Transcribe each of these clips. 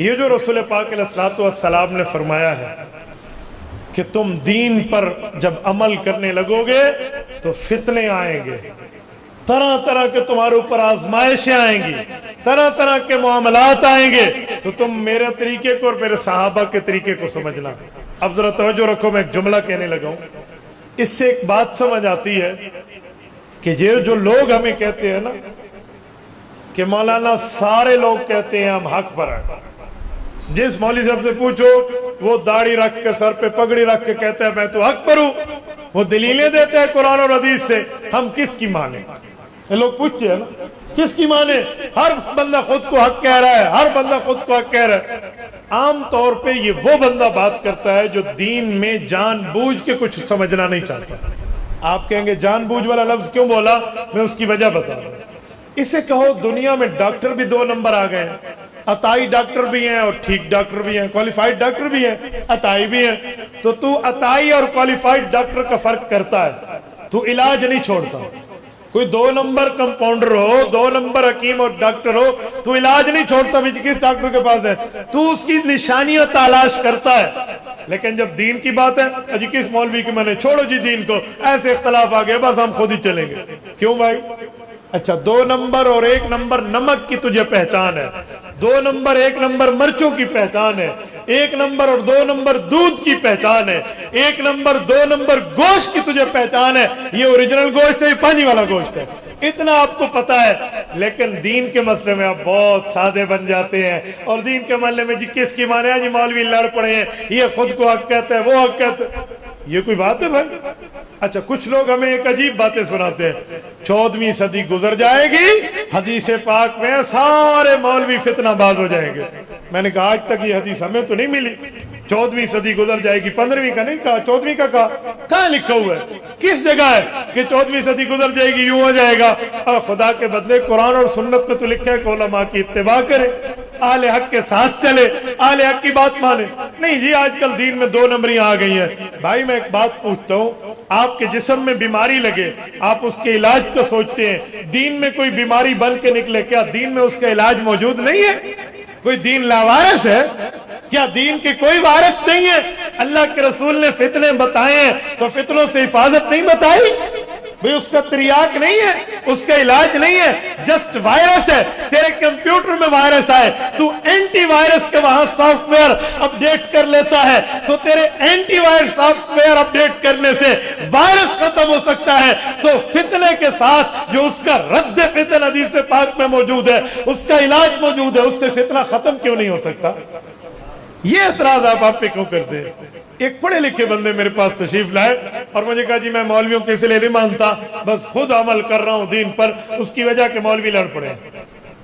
یہ جو رسول پاک علیہ الصلوۃ والسلام نے فرمایا ہے کہ تم دین پر جب عمل کرنے لگو گے تو فتنے آئیں گے، طرح طرح کے تمہارے اوپر آزمائشیں آئیں گی، طرح طرح کے معاملات آئیں گے، تو تم میرے طریقے کو اور میرے صحابہ کے طریقے کو سمجھنا۔ اب ذرا توجہ رکھو، میں ایک جملہ کہنے لگا ہوں، اس سے ایک بات سمجھ آتی ہے کہ یہ جو لوگ ہمیں کہتے ہیں نا کہ مولانا سارے لوگ کہتے ہیں ہم حق پر ہیں، جس مولوی صاحب سے پوچھو وہ داڑھی رکھ کے سر پہ پگڑی رکھ کے کہتا ہے میں تو حق پر ہوں، وہ دلیلیں دیتے ہیں قرآن اور حدیث سے، ہم کس کی مانیں؟ یہ لوگ پوچھتے ہیں نا کس کی مانیں؟ ہر بندہ خود کو حق کہہ رہا ہے، ہر بندہ خود کو حق کہہ رہا ہے۔ عام طور پہ یہ وہ بندہ بات کرتا ہے جو دین میں جان بوجھ کے کچھ سمجھنا نہیں چاہتا۔ آپ کہیں گے جان بوجھ والا لفظ کیوں بولا؟ میں اس کی وجہ بتا رہا ہوں۔ اسے کہو دنیا میں ڈاکٹر بھی دو نمبر آ گئے ہیں، عطائی ڈاکٹر بھی ہیں اور ٹھیک ڈاکٹر بھی ہیں، کوالیفائڈ ڈاکٹر بھی ہیں، عطائی بھی ہیں۔ تو عطائی اور کوالیفائڈ ڈاکٹر کا فرق کرتا ہے، تو علاج نہیں چھوڑتا۔ کوئی دو نمبر کمپاؤنڈر ہو، دو نمبر حکیم اور ڈاکٹر ہو، تو علاج نہیں چھوڑتا بھی کس ڈاکٹر کے پاس ہے، تو اس کی نشانیاں تلاش کرتا ہے۔ لیکن جب دین کی بات ہے جی کس مولوی کی مانے، چھوڑو جی دین کو، ایسے اختلاف آ گئے بس ہم خود ہی چلیں گے۔ کیوں بھائی؟ اچھا دو نمبر اور ایک نمبر نمک کی تجھے پہچان ہے، دو نمبر ایک نمبر مرچوں کی پہچان ہے، ایک نمبر اور دو نمبر دودھ کی پہچان ہے، ایک نمبر دو نمبر گوشت کی تجھے پہچان ہے، یہ اوریجنل گوشت ہے یہ پانی والا گوشت ہے، اتنا آپ کو پتا ہے۔ لیکن دین کے مسئلے میں آپ بہت سادے بن جاتے ہیں، اور دین کے مسئلے میں جی کس کی مانے جی مولوی لڑ پڑے ہیں، یہ خود کو حق کہتا ہے وہ حق کہتا ہے، یہ کوئی بات ہے بھائی؟ اچھا کچھ لوگ ہمیں ایک عجیب باتیں سناتے ہیں، 14ویں صدی گزر جائے گی، حدیث پاک میں سارے مولوی فتنہ باز ہو جائیں گے۔ میں نے کہا آج تک یہ حدیث ہمیں تو نہیں ملی، 14ویں صدی گزر جائے گی، 15ویں کا نہیں کہا، 14ویں کا کہا، کہاں لکھا ہوا ہے؟ کس جگہ ہے کہ 14ویں صدی گزر جائے گی یوں ہو جائے گا؟ اور خدا کے بدلے قرآن اور سنت میں تو لکھا ہے کہ علماء کی اتباع کرے، اہل حق کے ساتھ چلے، اہل حق کی بات مانے۔ نہیں جی آج کل دین میں دو نمبریاں آ گئی ہیں۔ بھائی میں ایک بات پوچھتا ہوں، آپ کے جسم میں بیماری لگے، آپ اس کے علاج کو سوچتے ہیں، دین میں کوئی بیماری بن کے نکلے، کیا دین میں اس کا علاج موجود نہیں ہے؟ کوئی دین لاوارث ہے؟ کیا دین کے کوئی وارث نہیں ہے؟ اللہ کے رسول نے فتنے بتائے ہیں تو فتنوں سے حفاظت نہیں بتائی؟ بھئی اس کا تریاق نہیں ہے، اس کا علاج نہیں ہے، جسٹ وائرس ہے، تیرے کمپیوٹر میں وائرس آئے تو اینٹی وائرس کے وہاں سافٹ ویئر اپڈیٹ کر لیتا ہے، تو تیرے antivirus software update کرنے سے وائرس ختم ہو سکتا ہے، تو فتنے کے ساتھ جو اس کا رد فتن حدیث پاک میں موجود ہے، اس کا علاج موجود ہے، اس سے فتنہ ختم کیوں نہیں ہو سکتا؟ یہ اعتراض آپ پہ کیوں کرتے ہیں؟ ایک پڑھے لکھے بندے میرے پاس تشریف لائے اور مجھے کہا جی میں مولویوں کے اس لیے نہیں مانتا، بس خود عمل کر رہا ہوں دین پر، اس کی وجہ کہ مولوی لڑ پڑے۔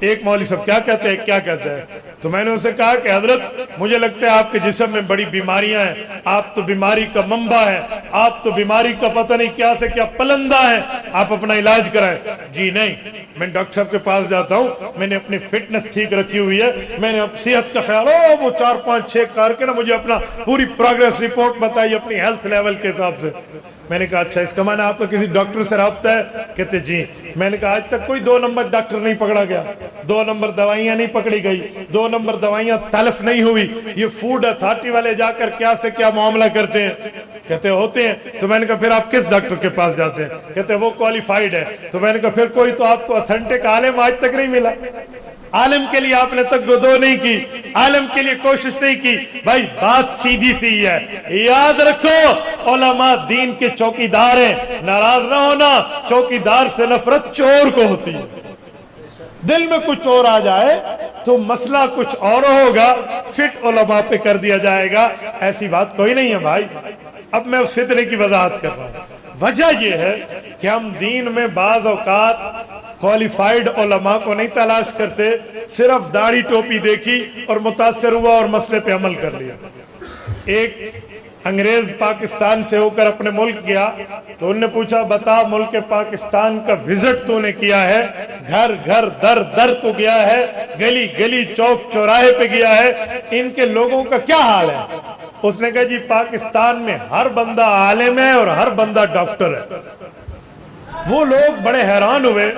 ایک مولوی صاحب کیا کہتے ہیں کیا کہتے ہیں؟ تو میں نے اسے کہا کہ حضرت مجھے لگتا ہے آپ کے جسم میں بڑی بیماریاں ہیں، آپ تو بیماری کا منبع ہے، آپ تو بیماری کا پتہ نہیں کیا سے کیا پلندہ ہے، آپ اپنا علاج کرائیں۔ جی نہیں، میں ڈاکٹر صاحب کے پاس جاتا ہوں، میں نے اپنی فٹنس ٹھیک رکھی ہوئی ہے، میں نے صحت کا خیال وہ 4 5 6 کار کے نا مجھے اپنا پوری پروگریس رپورٹ بتائی اپنی ہیلتھ لیول کے حساب سے۔ میں نے کہا اچھا اس کا معنی آپ کا کسی ڈاکٹر سے رابطہ ہے؟ کہتے جی۔ میں نے کہا آج تک کوئی 2 نمبر ڈاکٹر نہیں پکڑا گیا، 2 نمبر دوائیاں نہیں پکڑی گئی، 2 نمبر دوائیاں تلف نہیں ہوئی، یہ فوڈ اتھارٹی والے جا کر کیا سے کیا معاملہ کرتے ہیں؟ کہتے ہوتے ہیں۔ تو میں نے کہا پھر آپ کس ڈاکٹر کے پاس جاتے ہیں؟ کہتے وہ کوالیفائیڈ ہے۔ تو میں نے کہا پھر کوئی تو آپ کو اتھینٹک عالم آج تک نہیں ملا، عالم کے لیے آپ نے تک گدو نہیں کی، عالم کے لیے کوشش نہیں کی۔ بھائی بات سیدھی سی ہے، یاد رکھو علماء دین کے چوکیدار ہیں، ناراض نہ ہونا، چوکیدار سے نفرت چور کو ہوتی ہے۔ دل میں کچھ اور آ جائے تو مسئلہ کچھ اور ہوگا، فٹ علماء پہ کر دیا جائے گا، ایسی بات کوئی نہیں ہے بھائی۔ اب میں اس فتنے کی وضاحت کر رہا ہوں۔ وجہ یہ ہے کہ ہم دین میں بعض اوقات کوالیفائیڈ علماء کو نہیں تلاش کرتے، صرف داڑھی ٹوپی دیکھی اور متاثر ہوا اور مسئلے پہ عمل کر لیا۔ ایک انگریز پاکستان سے ہو کر اپنے ملک گیا تو انہوں نے پوچھا بتا ملک پاکستان کا وزٹ تو نے کیا ہے، گھر گھر در در تو گیا ہے، گلی گلی چوک چوراہے پہ گیا ہے، ان کے لوگوں کا کیا حال ہے؟ اس نے کہا جی پاکستان میں ہر بندہ عالم ہے اور ہر بندہ ڈاکٹر ہے۔ وہ لوگ بڑے حیران ہوئے،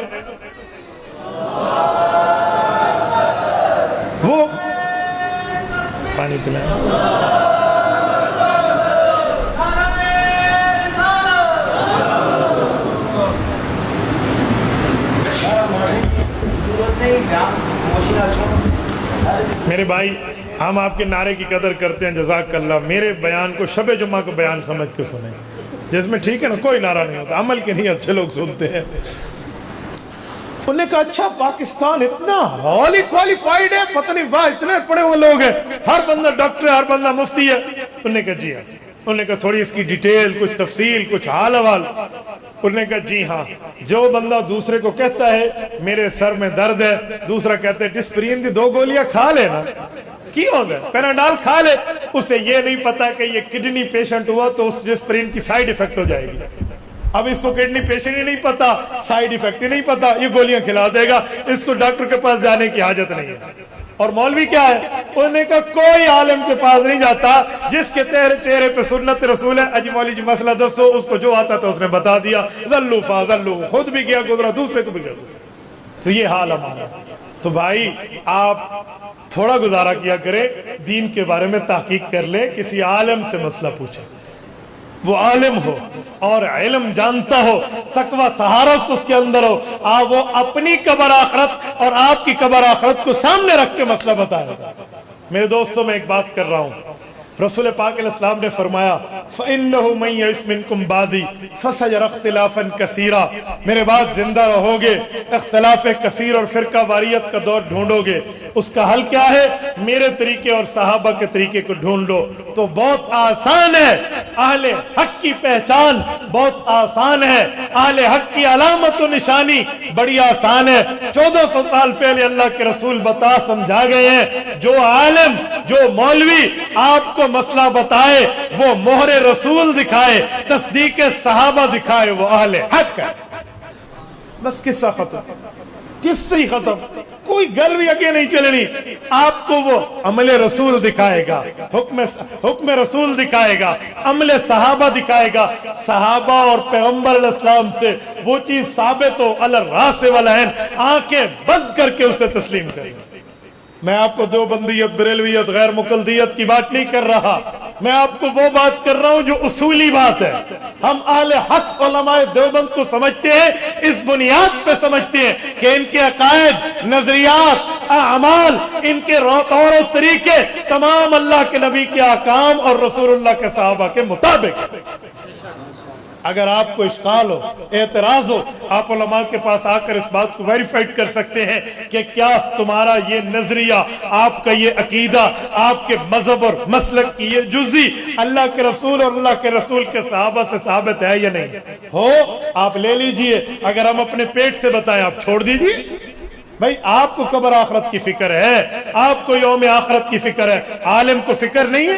پانی پلائیں. میرے بھائی ہم آپ کے نعرے کی قدر کرتے ہیں, جزاک اللہ. میرے بیان کو شب جمعہ کو بیان سمجھ کے سنیں, جس میں ٹھیک ہے نا کوئی نعرہ نہیں ہوتا, عمل کے نہیں اچھے لوگ سنتے ہیں. انہوں نے کہا اچھا پاکستان اتنا ہالی کوالیفائیڈ ہے, پتہ نہیں واہ اتنے پڑھے ہوئے لوگ ہیں, ہر بندہ ڈاکٹر ہے, ہر بندہ مفتی ہے. انہوں نے کہا جی ہاں. انہوں نے کہا تھوڑی اس کی ڈیٹیل, کچھ تفصیل, کچھ حال حوال. انہوں نے کہا جی ہاں, جو بندہ دوسرے کو کہتا ہے میرے سر میں درد ہے, دوسرا کہتا ہے ڈسپرین دی 2 گولیاں کھا لینا, کی ہوگا پیناڈال کھا لے, اسے یہ نہیں پتا کہ یہ کڈنی پیشنٹ ہوا تو اس ڈسپرین کی سائیڈ ایفیکٹ ہو جائے گی. اب اس کو کڈنی پیشنٹ ہی نہیں پتا, سائیڈ ایفیکٹ ہی نہیں پتا, یہ گولیاں کھلا دے گا, اس کو ڈاکٹر کے پاس جانے کی حاجت نہیں ہے. اور مولوی کیا ہے, انہوں نے کہا کوئی عالم کے پاس نہیں جاتا جس کے چہرے پہ سنت رسول ہے. اجی مولوی جی مسئلہ دسو, اس کو جو آتا تھا اس نے بتا دیا, ذلو فاذلو, خود بھی گیا گزرا, دوسرے کو بھی گیا گزرا. تو یہ حال ہمارا. تو بھائی آپ تھوڑا گزارا کیا کریں, دین کے بارے میں تحقیق کر لیں, کسی عالم سے مسئلہ پوچھیں, وہ عالم ہو اور علم جانتا ہو, تقوی طہارت اس کے اندر ہو, وہ اپنی قبر آخرت اور آپ کی قبر آخرت کو سامنے رکھ کے مسئلہ بتائے گا. میرے دوستوں میں ایک بات کر رہا ہوں, رسول پاک علیہ السلام نے فرمایا فَإِنَّهُ مَن يَعِشْ مِنْكُمْ بَعْدِي فَسَيَرَى اخْتِلَافًا كَثِيرًا, میرے بعد زندہ رہو گے, اختلاف کثیر اور فرقہ واریت کا دور ڈھونڈو گے. اس کا حل کیا ہے, میرے طریقے اور صحابہ کے طریقے کو ڈھونڈ لو. تو بہت آسان ہے, اہل حق کی پہچان بہت آسان ہے, اہل حق کی علامت و نشانی بڑی آسان ہے. 1400 سال پہلے اللہ کے رسول بتا سمجھا گئے ہیں, جو عالم جو مولوی آپ کو مسئلہ بتائے وہ مہر رسول دکھائے, تصدیق صحابہ دکھائے, وہ اہل حق ہے. بس قصہ ختم, قصہ ہی ختم, کوئی گل بھی آگے نہیں چلنی. آپ کو وہ عمل رسول دکھائے گا, حکم رسول دکھائے گا, عمل صحابہ دکھائے گا. صحابہ اور پیغمبر علیہ السلام سے وہ چیز ثابت ہو علی الراس والعین, آنکھیں بند کر کے اسے تسلیم کریں. میں آپ کو دیوبندیت, بریلویت, غیر مقلدیت کی بات نہیں کر رہا, میں آپ کو وہ بات کر رہا ہوں جو اصولی بات ہے. ہم اہل حق علماء دیوبند کو سمجھتے ہیں, اس بنیاد پہ سمجھتے ہیں کہ ان کے عقائد, نظریات, اعمال, ان کے طور و طریقے تمام اللہ کے نبی کے احکام اور رسول اللہ کے صحابہ کے مطابق. اگر آپ کو اشکال ہو, اعتراض ہو, آپ علماء کے پاس آ کر اس بات کو ویریفائیڈ کر سکتے ہیں کہ کیا تمہارا یہ نظریہ, آپ کا یہ عقیدہ, آپ کے مذہب اور مسلک کی یہ جزی اللہ کے رسول اور اللہ کے رسول کے صحابہ سے ثابت ہے یا نہیں ہو. آپ لے لیجئے, اگر ہم اپنے پیٹ سے بتائیں آپ چھوڑ دیجئے. بھائی آپ کو قبر آخرت کی فکر ہے, آپ کو یوم آخرت کی فکر ہے, عالم کو فکر نہیں ہے.